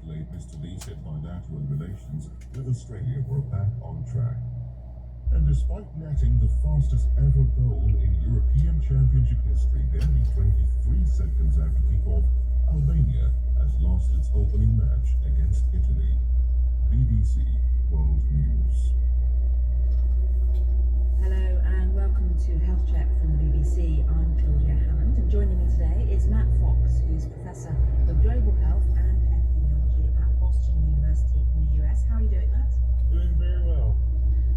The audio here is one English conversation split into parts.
Adelaide missed a decent bilateral relations with Australia were back on track. And despite netting the fastest ever goal in European Championship history, barely 23 seconds after kickoff, Albania has lost its opening match against Italy. BBC World News. Hello and welcome to Health Check from the BBC. I'm Claudia Hammond, and joining me today is Matt Fox, who's Professor of Global Health and Epidemiology at Boston University in the US. How are you doing, Matt? Doing very well.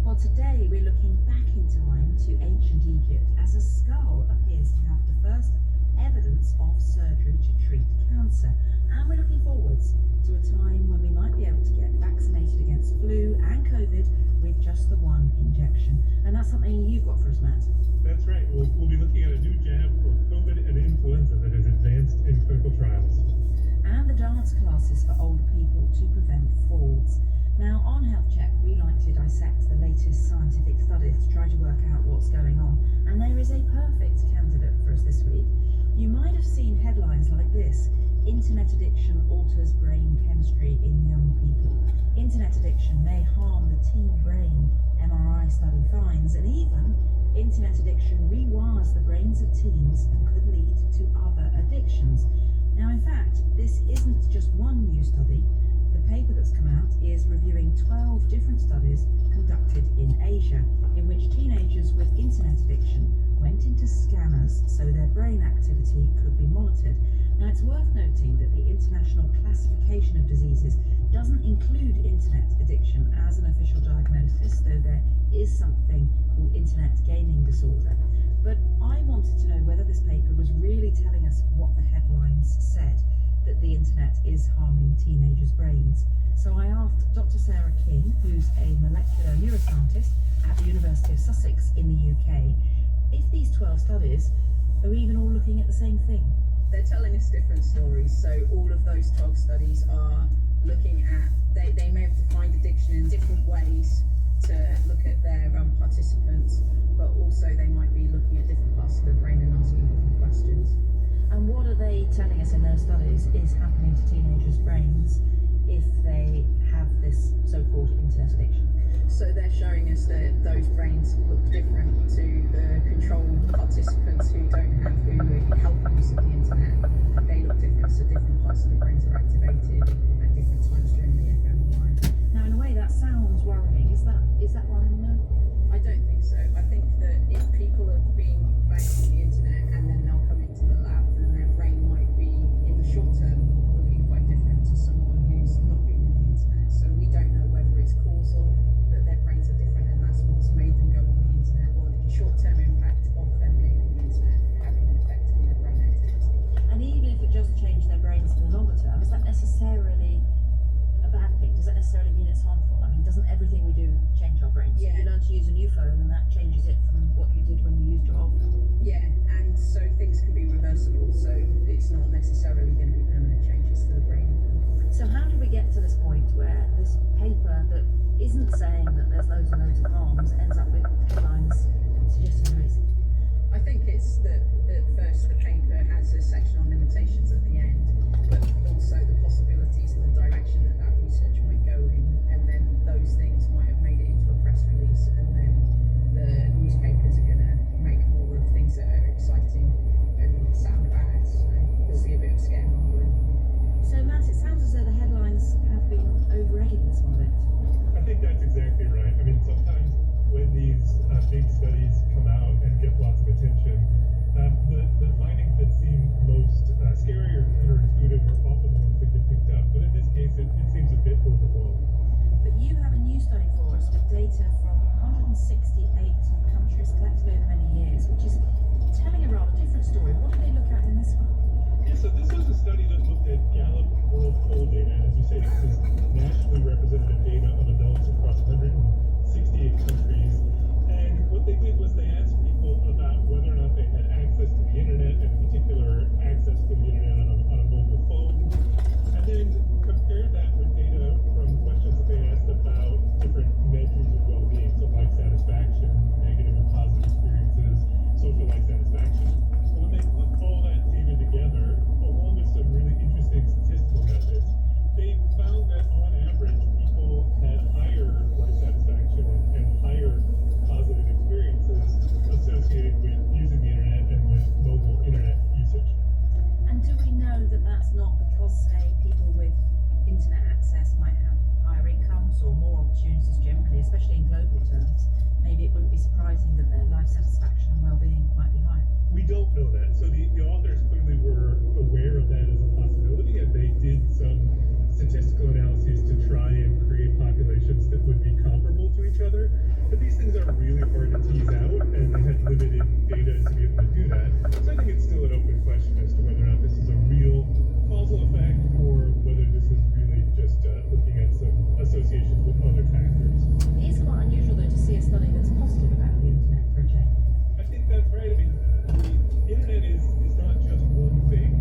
Well, today we're looking back in time to ancient Egypt as a skull appears to have the first evidence of surgery to treat cancer. And we're looking forwards to a time when we might be able to get vaccinated against flu and COVID with just the one injection. And that's something you've got for us, Matt. That's right. We'll be looking at a new jab for COVID and influenza that is advanced in clinical trials. And the dance classes for older people to prevent falls. Now, on Health Check, we like to dissect the latest scientific studies to try to work out what's going on. And there is a perfect candidate for us this week. You might have seen headlines like this: Internet addiction alters brain chemistry in young people. Internet addiction may harm the teen brain, MRI study finds, and even internet addiction rewires the brains of teens and could lead to other addictions. Now, in fact, this isn't just one new study. The paper that's come out is reviewing 12 different studies conducted in Asia, in which teenagers with internet addiction went into scanners so their brain activity could be monitored. Now, it's worth noting that the International Classification of Diseases doesn't include internet addiction as an official diagnosis, though there is something called internet gaming disorder. But I wanted to know whether this paper was really telling us what the headlines said, that the internet is harming teenagers' brains. So I asked Dr. Sarah King, who's a molecular neuroscientist at the University of Sussex in the UK, if these 12 studies are even all looking at the same thing. They're telling us different stories. So all of those 12 studies are looking at, they may have defined addiction in different ways to look at their participants, but also they might be looking at different parts of the brain and asking different questions. And what are they telling us in those studies is happening to teenagers' brains if they have this so-called internet addiction? So they're showing us that those brains look different to the control participants who don't have, who help use of the internet. They look different, so different parts of the brains are activated at different times during the fMRI. Now, in a way, that sounds worrying. Is that worrying? No? I don't think so. I think that if people have been back on the internet and then they'll come into the lab, then their brain might be, in the short term, looking quite different to someone who's not been on the internet. So we don't know whether it's causal, that their brains are different and that's what's made them go on the internet, or the short-term impact of them being on the internet having an effect on their brain activity. And even if it does change their brains in the longer term, is that necessarily a bad thing? Does that necessarily mean it's harmful? I mean, doesn't everything we do change our brains? Yeah. You learn to use a new phone and that changes it from what you did when you used your old phone. Yeah, and so things can be reversible, so it's not necessarily going to be permanent changes to the brain. So how did we get to this point where this paper that isn't saying that there's loads and loads of harms ends up with headlines suggesting there is? I think it's that at first the paper has a section on limitations at the end, but also the possibilities and the direction that that research might go in, and then those things might have made it into a press release, and then the newspapers are going to make more of things that are exciting and sound bad, so there'll be a bit of scaremongering. So Matt, it sounds as though the headlines have been over-egging this one a bit. I think that's exactly right. I mean, sometimes when these big studies come out and get lots of attention, the findings that seem most scary or counterintuitive are often the ones that get picked up. But in this case, it seems a bit overblown. But you have a new study for us with data from 168 countries collected over many years, which is telling a rather different story. What did they look at in this one? Yeah, so this was a study that looked at Gallup World Poll data. As you say, this is nationally representative data of adults across 168 countries. And what they did was they asked people about whether or not they had access to the internet, and in particular, access to the internet on a mobile phone. And then compared that with data from questions that they asked about different measures of well-being, so life satisfaction, negative and positive experiences, social life satisfaction. When they put all that data together, along with some really interesting statistical methods, they found that's not because, say, people with internet access might have higher incomes or more opportunities generally, especially in global terms. Maybe it wouldn't be surprising that their life satisfaction and well-being might be higher. We don't know that. So the authors clearly were aware of that as a possibility, and they did some statistical analyses to try and create populations that would be comparable to each other. But these things are really hard to tease out, and they had limited data to be able to do that. So I think it's still an open question as to whether or not this is a real causal effect or whether this is really just looking at some associations with other factors. It is quite unusual, though, to see a study that's positive about the internet for a change. I think that's right. I mean, the internet is not just one thing,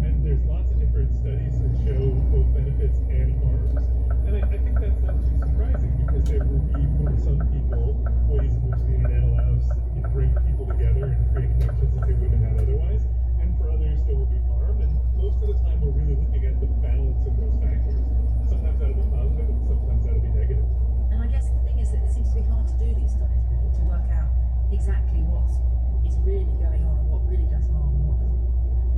and there's lots of different studies that show both benefits and harms. And I think that's not too surprising because there will be, for some people, ways in which the internet allows you to bring people together and create connections that they wouldn't have had otherwise. And for others, there will be harm. And most of the time, we're really looking at the balance of those factors. Sometimes that'll be positive, and sometimes that'll be negative. And I guess the thing is that it seems to be hard to do these studies, really, to work out exactly what is really going on and what really does harm and what doesn't.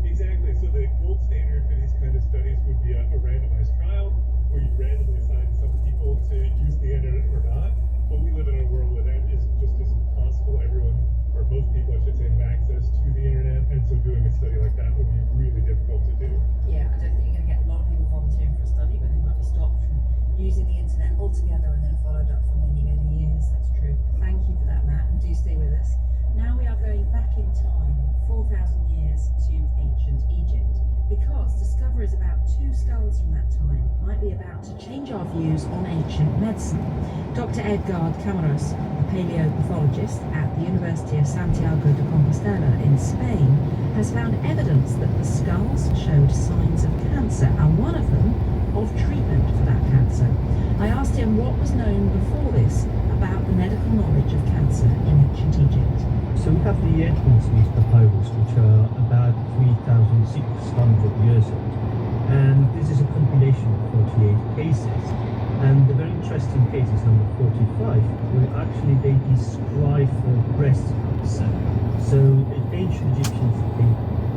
Exactly. So the gold standard for these kind of studies would be a randomized trial where you randomly assign some people to use the internet or not. But we live in a world where that is just as impossible. Everyone, or most people, I should say, have access to the internet, and so doing a study like that would be really difficult to do. Yeah, I don't think you're going to get a lot of people volunteering for a study where they might be stopped from using the internet altogether and then followed up for many, many years. That's true. Thank you for that, Matt, and do stay with us. Now we are going back in time, 4,000 years to ancient Egypt, because discoveries about 2 skulls from that time might be about to change our views on ancient medicine. Dr. Edgard Camaros, a paleopathologist at the University of Santiago de Compostela in Spain, has found evidence that the skulls showed signs of cancer, and one of them of treatment for that cancer. I asked him what was known before this about the medical knowledge of cancer in ancient Egypt. So we have the Edmonds Leaf papyrus, which are about 3,600 years old. And this is a compilation of 48 cases. And the very interesting case is number 45, where actually they describe for breast cancer. So the ancient Egyptians, they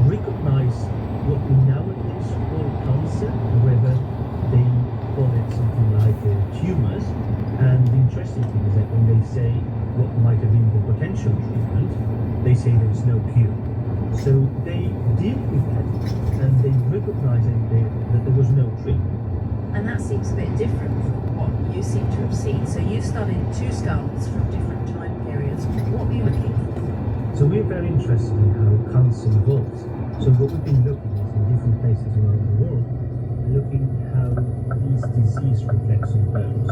recognize what we nowadays call cancer, however they call it something like tumors. And the interesting thing is that when they say what might have been the potential treatment, they say there is no cure. So they deal with that, and they recognize that there was no treatment. And that seems a bit different from what you seem to have seen. So you've studied 2 skulls from different time periods. What were you looking for? So we're very interested in how cancer evolves. So what we've been looking at in different places around the world, looking how these disease reflects on bones.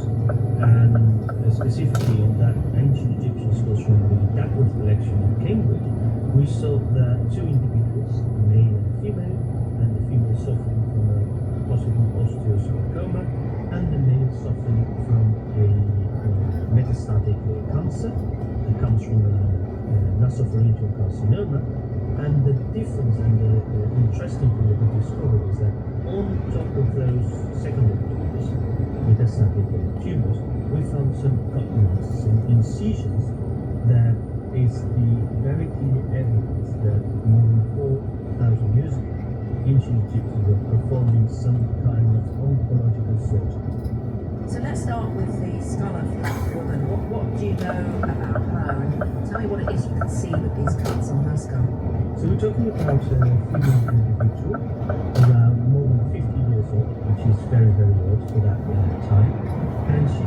And specifically on that ancient Egyptian skulls from the Duckworth collection in Cambridge, we saw that 2 individuals, a male and a female, and the female suffering from a possible osteosarcoma, and the male suffering from a metastatic cancer that comes from a nasopharyngeal carcinoma. And the difference and the interesting thing that we discovered is that on top of those secondary tumors, metastatic tumors, we found some cut marks and incisions that is the very clear evidence that more than 4,000 years ago, ancient Egyptians were performing some kind of oncological surgery. So let's start with the skull of that woman. What do you know about her? And tell me what it is you can see with these cuts on her skull. So we're talking about a female individual, around more than 50 years old, which is very, very old for that time. And she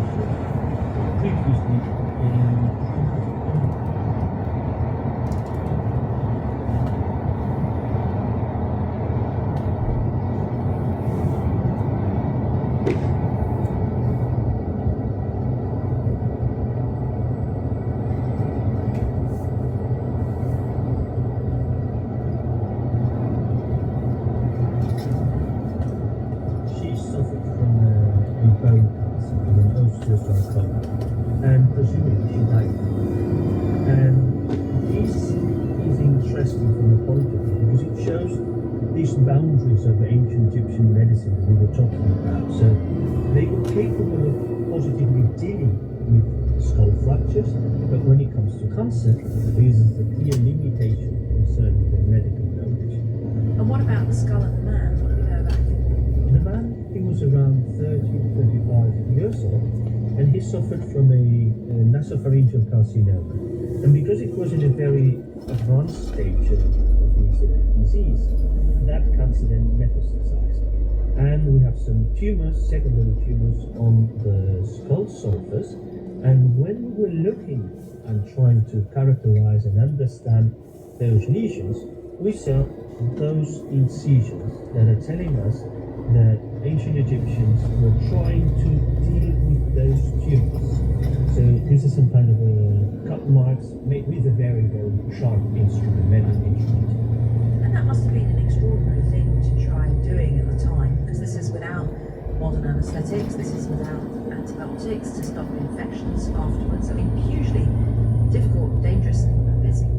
previously and presumably she died. And this is interesting from a point of view because it shows these boundaries of ancient Egyptian medicine that we were talking about. So they were capable of positively dealing with skull fractures, but when it comes to cancer, there is a clear limitation concerning their medical knowledge. And what about the skull of the man? What do we know He was around 30, 35 years old, and he suffered from a nasopharyngeal carcinoma. And because it was in a very advanced stage of his disease, that cancer then metastasized. And we have some tumors, secondary tumors on the skull surface. And when we were looking and trying to characterize and understand those lesions, we saw those incisions that are telling us that ancient Egyptians were trying to deal with those tumors. So this is some kind of a cut marks made with a very, very sharp instrument, metal instrument. And that must have been an extraordinary thing to try doing at the time, because this is without modern anaesthetics, this is without antibiotics to stop infections afterwards. I mean, hugely difficult, dangerous, and busy.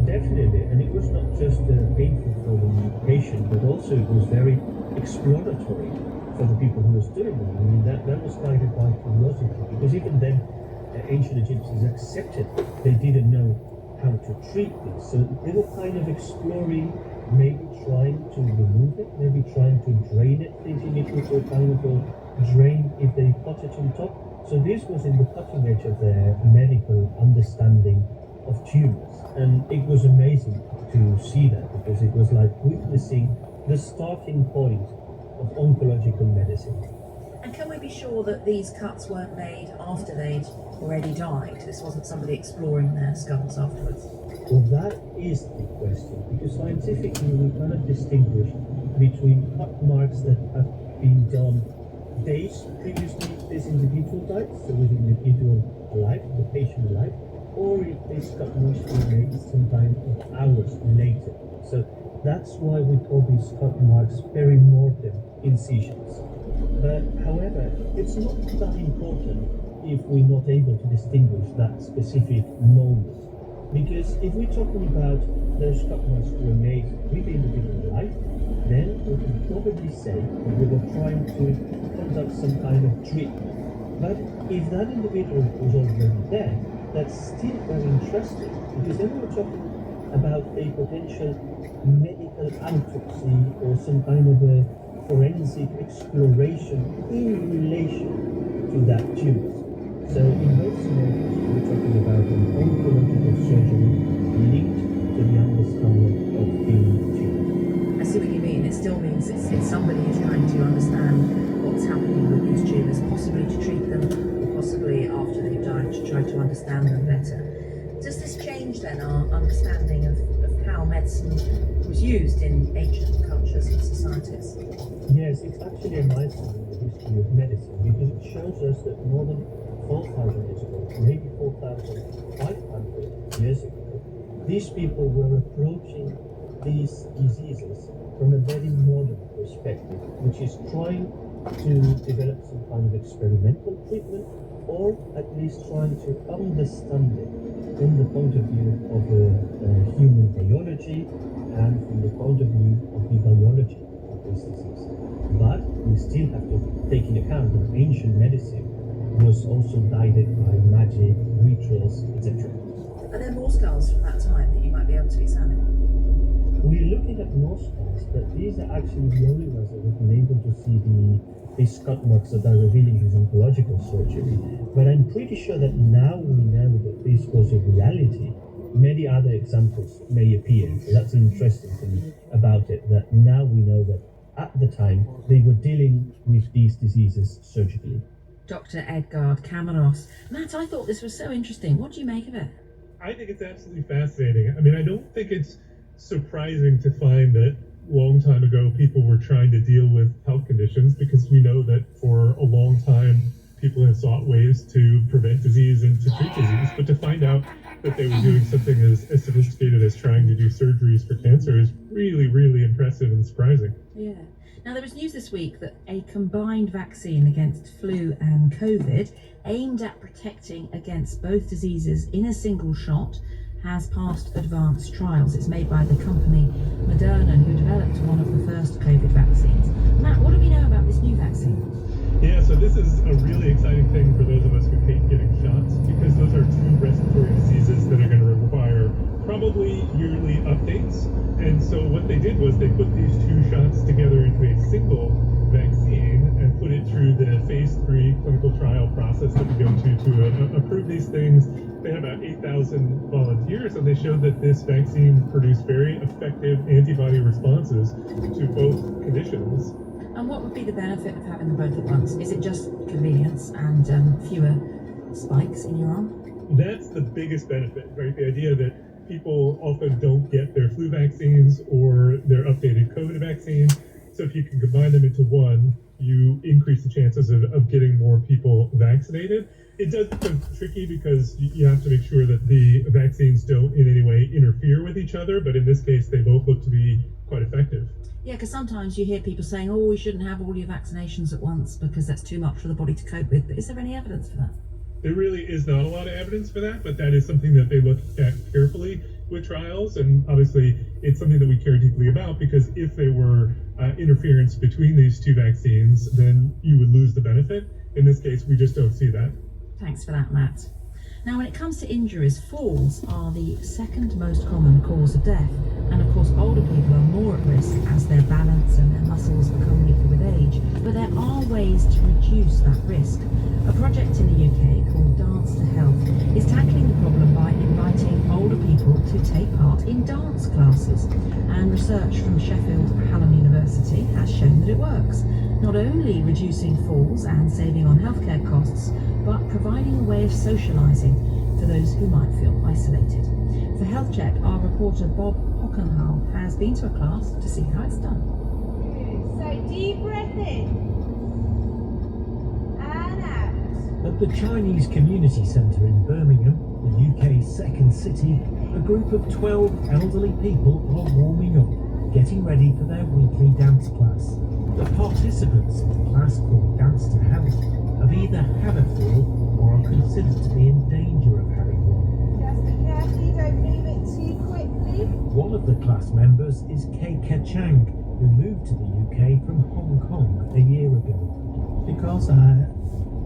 Definitely, and it was not just painful for the patient, but also it was very exploratory for the people who was doing it. I mean, that was guided by curiosity, because even then, ancient Egyptians accepted they didn't know how to treat this. So they were kind of exploring, maybe trying to remove it, maybe trying to drain it, thinking it was a kind of a drain if they cut it on top. So this was in the cutting edge of their medical understanding of tumors. And it was amazing to see that, because it was like witnessing the starting point of oncological medicine. And can we be sure that these cuts weren't made after they'd already died? This wasn't somebody exploring their skulls afterwards? Well, that is the question, because scientifically we cannot distinguish between cut marks that have been done days previously this individual died, so within the individual life, the patient life, or if these cut marks were made sometime hours later. So that's why we call these cut marks perimortem incisions. But however, it's not that important if we're not able to distinguish that specific moment. Because if we're talking about those cut marks were made with the individual life, then we can probably say that we were trying to conduct some kind of treatment. But if that individual was already there, that's still very interesting, because then we're talking about a potential medical autopsy or some kind of a forensic exploration in relation to that tumor. So in both scenarios, we're talking about an oncological surgery linked to the understanding of the tumor. I see what you mean. It still means it's somebody who's trying to understand what's happening with these tumours, possibly to treat them, or possibly after they've died to try to understand them better. Does this change then our understanding of how medicine was used in ancient cultures and societies? Yes, it's actually a milestone in the history of medicine, because it shows us that more than 4,000 years ago, maybe 4,500 years ago, these people were approaching these diseases from a very modern perspective, which is trying to develop some kind of experimental treatment, or at least trying to understand it from the point of view of human biology and from the point of view of the biology of this disease. But we still have to take into account that ancient medicine was also guided by magic, rituals, etc. Are there more skulls from that time that you might be able to examine? We're looking at more skulls, but these are actually the only ones that we've been able to see these cut marks that are revealing this oncological surgery. But I'm pretty sure that now we know that this was a reality. Many other examples may appear. So that's the interesting thing about it, that now we know that at the time they were dealing with these diseases surgically. Dr. Edgard Kamenos. Matt, I thought this was so interesting. What do you make of it? I think it's absolutely fascinating. I mean, I don't think it's surprising to find that a long time ago people were trying to deal with health conditions, because we know that for a long time people have sought ways to prevent disease and to treat disease. But to find out that they were doing something as sophisticated as trying to do surgeries for cancer is really, really impressive and surprising. Yeah. Now, there was news this week that a combined vaccine against flu and COVID, aimed at protecting against both diseases in a single shot, has passed advanced trials. It's made by the company Moderna, who developed one of the first COVID vaccines. Matt, what do we know about this new vaccine? Yeah, so this is a really exciting thing for those of us who hate getting shots, because those are two respiratory diseases that are going to require probably yearly updates. And so what they did was they put these two shots together into a single vaccine. patients and volunteers, and they showed that this vaccine produced very effective antibody responses to both conditions. And what would be the benefit of having them both at once? Is it just convenience and fewer spikes in your arm? That's the biggest benefit, right? The idea that people often don't get their flu vaccines or their updated COVID vaccine. So if you can combine them into one, you increase the chances of getting more people vaccinated. It does become tricky because you have to make sure that the vaccines don't in any way interfere with each other. But in this case, they both look to be quite effective. Yeah, because sometimes you hear people saying, oh, we shouldn't have all your vaccinations at once because that's too much for the body to cope with. But is there any evidence for that? There really is not a lot of evidence for that, but that is something that they look at carefully with trials. And obviously, it's something that we care deeply about because if there were interference between these two vaccines, then you would lose the benefit. In this case, we just don't see that. Thanks for that, Matt. Now, when it comes to injuries, falls are the second most common cause of death. And of course, older people are more at risk as their balance and their muscles become weaker with age. But there are ways to reduce that risk. A project in the UK called Dance to Health is tackling the problem by inviting older people to take part in dance classes. And research from Sheffield Hallam University has shown that it works. Not only reducing falls and saving on healthcare costs, but providing a way of socialising for those who might feel isolated. For Health Check, our reporter Bob Hockenhall has been to a class to see how it's done. So deep breath in and out. At the Chinese Community Centre in Birmingham, the UK's second city, a group of 12 elderly people are warming up, getting ready for their weekly dance class. The participants of the class called Dance to Health have either had a fall or are considered to be in danger of having one. Just be careful you don't move it too quickly. One of the class members is Keika Chang, who moved to the UK from Hong Kong a year ago. Because I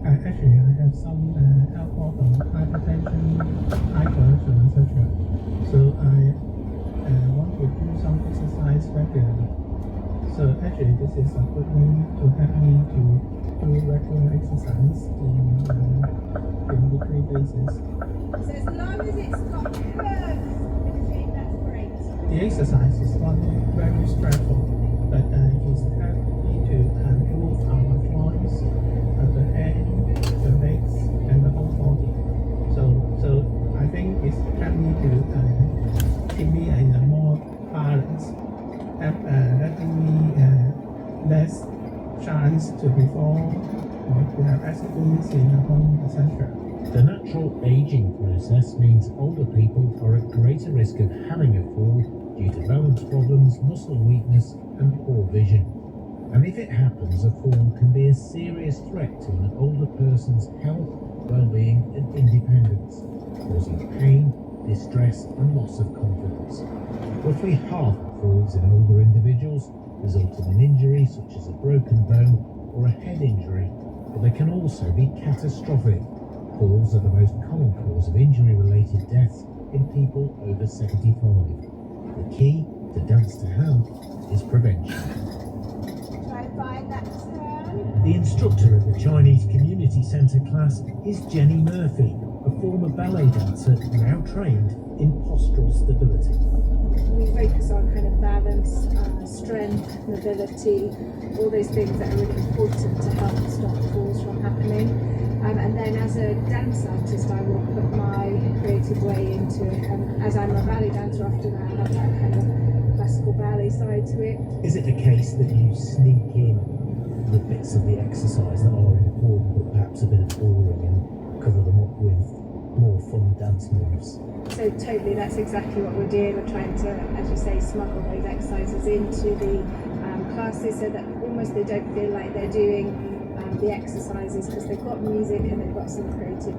have some health problems, hypertension, high cholesterol, etc. So I want to do some exercise regularly. So actually this is a good way to help me to do regular exercise in weekly basis. So as long as it's got curves in between, that's great. The exercise is not very stressful, but it's helped me to move our joints, the hand, the legs, and the whole body. So I think it's helped me to keep me in a more balance, letting me less chance to fall or to have accidents in the home, etc. The natural aging process means older people are at greater risk of having a fall due to balance problems, muscle weakness, and poor vision. And if it happens, a fall can be a serious threat to an older person's health, well-being, and independence, causing pain, distress, and loss of confidence. Roughly half of falls in older individuals result in an injury such as a broken bone or a head injury, but they can also be catastrophic. Falls are the most common cause of injury-related deaths in people over 75. The key to Dance to Health is prevention. Try and find that turn. The instructor of the Chinese Community Centre class is Jenny Murphy, a former ballet dancer now trained in postural stability. We focus on kind of balance, strength, mobility, all those things that are really important to help stop falls from happening. And then as a dance artist, I will put my creative way into it. And as I'm a ballet dancer, often I have that kind of classical ballet side to it. Is it a case that you sneak in the bits of the exercise that are important but perhaps a bit boring and cover them up with more fun dance moves? So totally, that's exactly what we're doing. We're trying to, as you say, smuggle those exercises into the classes so that almost they don't feel like they're doing the exercises because they've got music and they've got some creative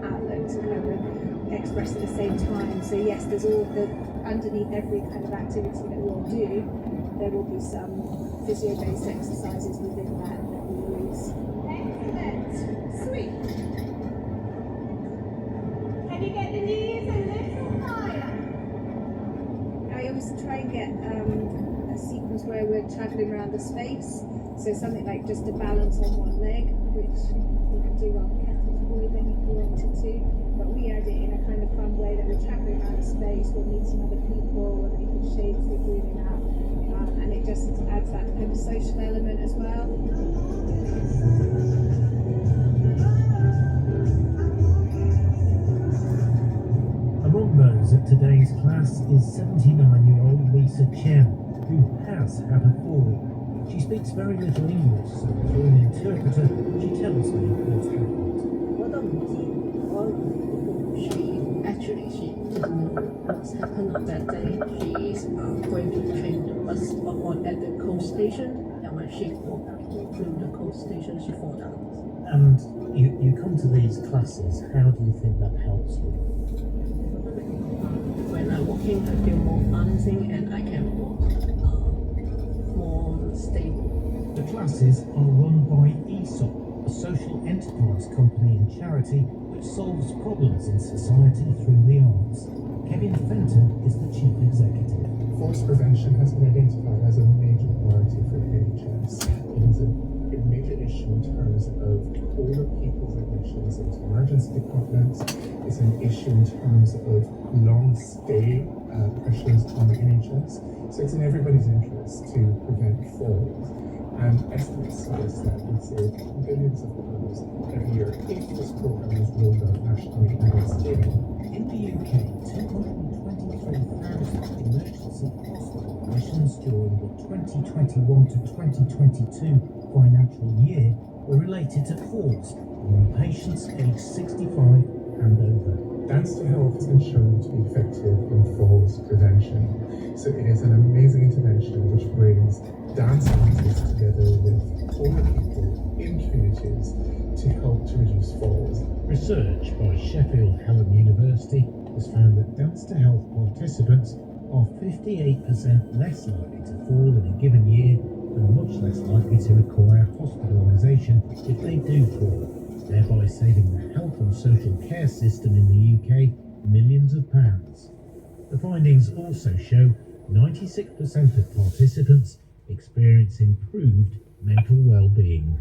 outlet to kind of express at the same time. So yes, there's all the underneath every kind of activity that we'll do, there will be some physio-based exercises within that we use. Excellent. Sweet. Can you get the knees a little higher? I always try and get a sequence where we're travelling around the space. So something like just a balance on one leg, which we can do while the kettle's avoid them if you wanted to. But we add it in a kind of fun way that we're travelling around space, we're meeting other people, we're making shapes, we're zooming out. And it just adds that kind of social element as well. Among those at today's class is 79-year-old Lisa Chen, who has had a fall. She speaks very little English, so through an interpreter, she tells me what's happened. She doesn't know what's happened on that day. She is going to change the bus on at the coast station, and when she walked through the coast station, she fall down. And you come to these classes, how do you think that helps you? When I'm walking, I feel more balancing and I can walk more stable. The classes are run by ESOP, a social enterprise company and charity which solves problems in society through the arts. Kevin Fenton is the chief executive. Falls prevention has been identified as a major priority for NHS. It is a major issue in terms of older people's admissions into emergency departments. It's an issue in terms of long stay pressures on the NHS. So it's in everybody's interest to prevent falls. And estimates suggest that we save billions of pounds every year if this program is rolled out nationally and on scale. In the UK, 223,000 emergency hospital admissions during the 2021 to 2022 financial year were related to falls among patients aged 65 and over. Dance to Health has been shown to be effective in falls prevention. So it is an amazing intervention which brings dance artists together with older people in communities to help to reduce falls. Research by Sheffield Hallam University has found that Dance to Health participants are 58% less likely to fall in a given year and much less likely to require hospitalisation if they do fall, thereby saving the health and social care system in the UK millions of pounds. The findings also show 96% of participants experience improved mental well-being.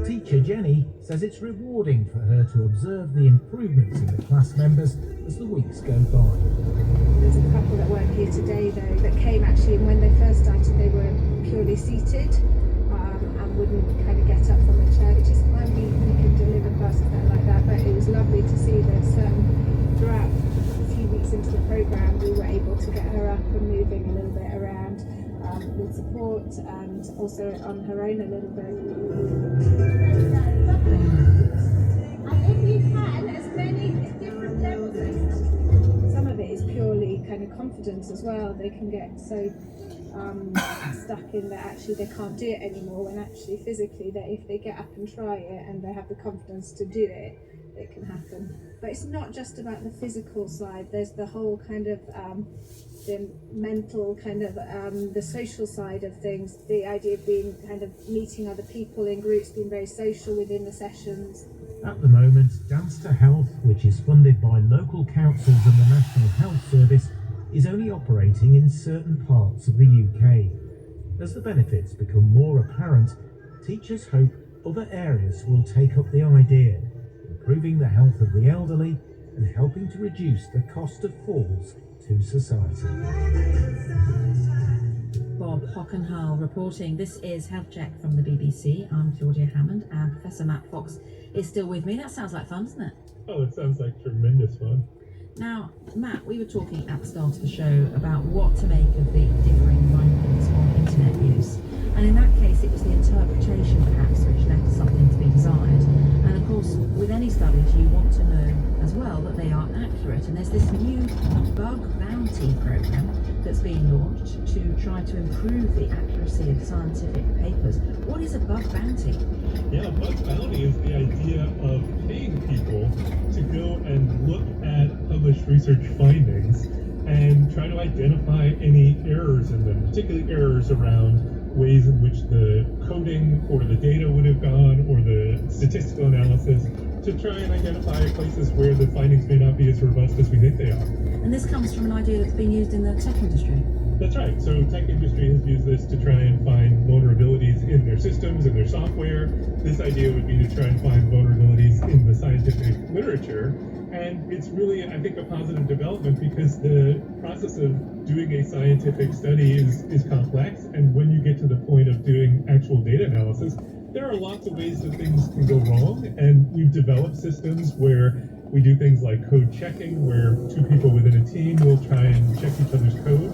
Teacher Jenny says it's rewarding for her to observe the improvements in the class members as the weeks go by. There's a couple that weren't here today though that came actually, and when they first started they were purely seated and wouldn't kind of get up from the chair, which is why we can deliver classes like that. But it was lovely to see this throughout a few weeks into the programme we were able to get her up and moving a little bit around with support and also on her own a little bit. And if you can, as many different levels. Some of it is purely kind of confidence as well. They can get so stuck in that actually they can't do it anymore, when actually physically that if they get up and try it and they have the confidence to do it, it can happen. But it's not just about the physical side, there's the whole kind of the mental kind of the social side of things, the idea of being kind of meeting other people in groups, being very social within the sessions. At the moment, Dance to Health, which is funded by local councils and the National Health Service, is only operating in certain parts of the UK. As the benefits become more apparent, teachers hope other areas will take up the idea, improving the health of the elderly and helping to reduce the cost of falls to society. Bob Hockenhull reporting. This is Health Check from the BBC. I'm Claudia Hammond and Professor Matt Fox is still with me. That sounds like fun, doesn't it? Oh, it sounds like tremendous fun. Now, Matt, we were talking at the start of the show about what to make of the differing findings on internet use. And in that case, it was the interpretation, perhaps, which left something to be desired. And of course, with any studies, you want to know as well that they are accurate. And there's this new bug bounty program that's being launched to try to improve the accuracy of scientific papers. What is a bug bounty? Yeah, bug bounty is the idea of paying people to go and look at published research findings and try to identify any errors in them, particularly errors around ways in which the coding or the data would have gone or the statistical analysis, to try and identify places where the findings may not be as robust as we think they are. And this comes from an idea that's been used in the tech industry. That's right. So tech industry has used this to try and find vulnerabilities in their systems, in their software. This idea would be to try and find vulnerabilities in the scientific literature. And it's really, I think, a positive development because the process of doing a scientific study is complex. And when you get to the point of doing actual data analysis, there are lots of ways that things can go wrong. And we've developed systems where we do things like code checking, where two people within a team will try and check each other's code.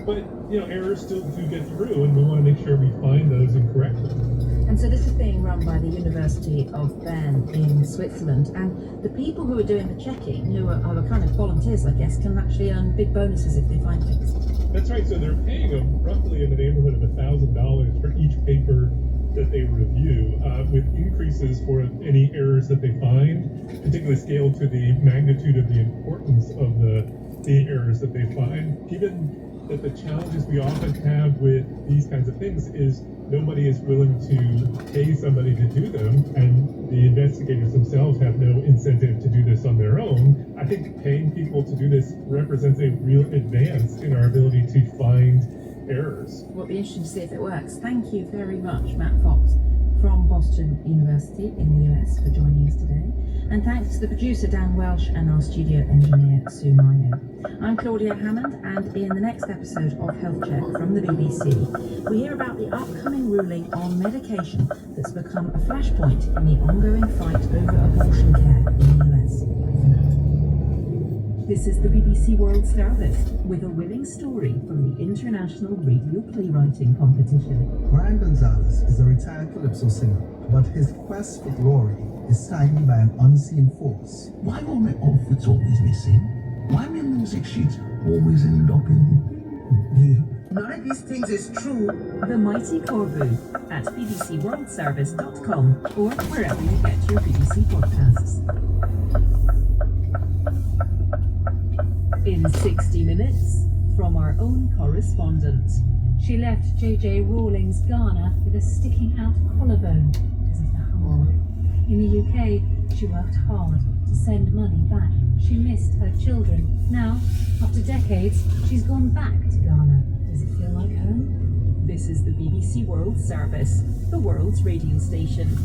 But, errors still do get through, and we want to make sure we find those and correct them. And so this is being run by the University of Bern in Switzerland, and the people who are doing the checking, who are kind of volunteers, I guess, can actually earn big bonuses if they find things. That's right. So they're paying them roughly in the neighborhood of $1,000 for each paper that they review, with increases for any errors that they find, particularly scaled to the magnitude of the importance of the errors that they find. Given that the challenges we often have with these kinds of things is nobody is willing to pay somebody to do them, and the investigators themselves have no incentive to do this on their own. I think paying people to do this represents a real advance in our ability to find errors. Well, it'll be interesting to see if it works. Thank you very much, Matt Fox from Boston University in the US for joining us today. And thanks to the producer Dan Welsh and our studio engineer Sue Mayo. I'm Claudia Hammond, and in the next episode of Health Check from the BBC, we hear about the upcoming ruling on medication that's become a flashpoint in the ongoing fight over abortion care in the US. This is the BBC World Service with a winning story from the International Radio Playwriting Competition. Brian Gonzalez is a retired calypso singer, but his quest for glory is signed by an unseen force. Why are my outfits always missing? Why my music sheets always end up in None of these things is true. The Mighty Corbu at bbcworldservice.com or wherever you get your BBC podcasts. In 60 minutes, from our own correspondent. She left J.J. Rowling's Ghana with a sticking out collarbone because of the hunger. In the UK, she worked hard to send money back. She missed her children. Now, after decades, she's gone back to Ghana. Does it feel like home? This is the BBC World Service, the world's radio station.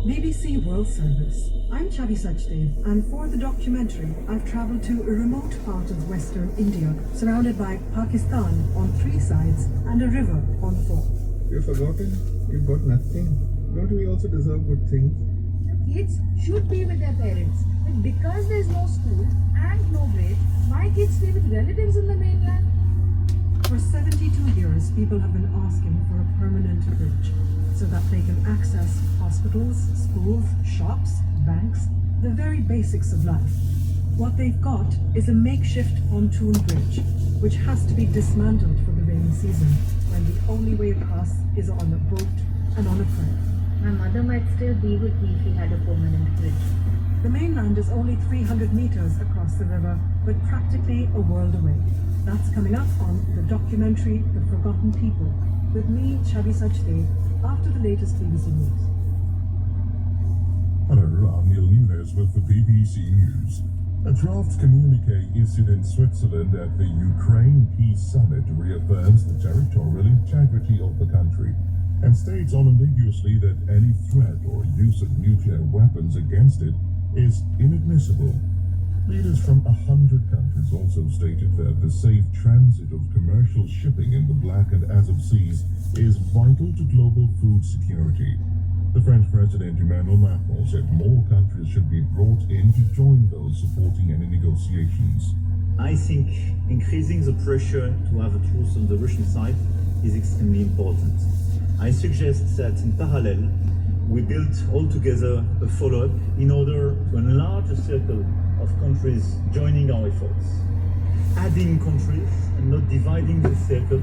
BBC World Service. I'm Chavi Sachdev, and for the documentary, I've travelled to a remote part of Western India, surrounded by Pakistan on 3 sides and a river on 4. You've forgotten? You've got nothing. Don't we also deserve good things? The kids should be with their parents, but because there's no school and no grade, my kids stay with relatives in the mainland. For 72 years, people have been asking for a permanent bridge so that they can access hospitals, schools, shops, banks, the very basics of life. What they've got is a makeshift pontoon bridge, which has to be dismantled for the rainy season, when the only way across is on a boat and on a ferry. My mother might still be with me if we had a permanent bridge. The mainland is only 300 meters across the river, but practically a world away. That's coming up on the documentary The Forgotten People, with me, Chavi Sachdev, after the latest BBC News. Hello, I'm Neil Nunes with the BBC News. A draft communique issued in Switzerland at the Ukraine Peace Summit reaffirms the territorial integrity of the country and states unambiguously that any threat or use of nuclear weapons against it is inadmissible. Leaders from 100 countries also stated that the safe transit of commercial shipping in the Black and Azov Seas is vital to global food security. The French President Emmanuel Macron said more countries should be brought in to join those supporting any negotiations. I think increasing the pressure to have a truce on the Russian side is extremely important. I suggest that in parallel, we build all together a follow-up in order to enlarge the circle of countries joining our efforts. Adding countries and not dividing the circle.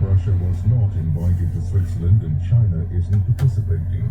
Russia was not invited to Switzerland and China isn't participating.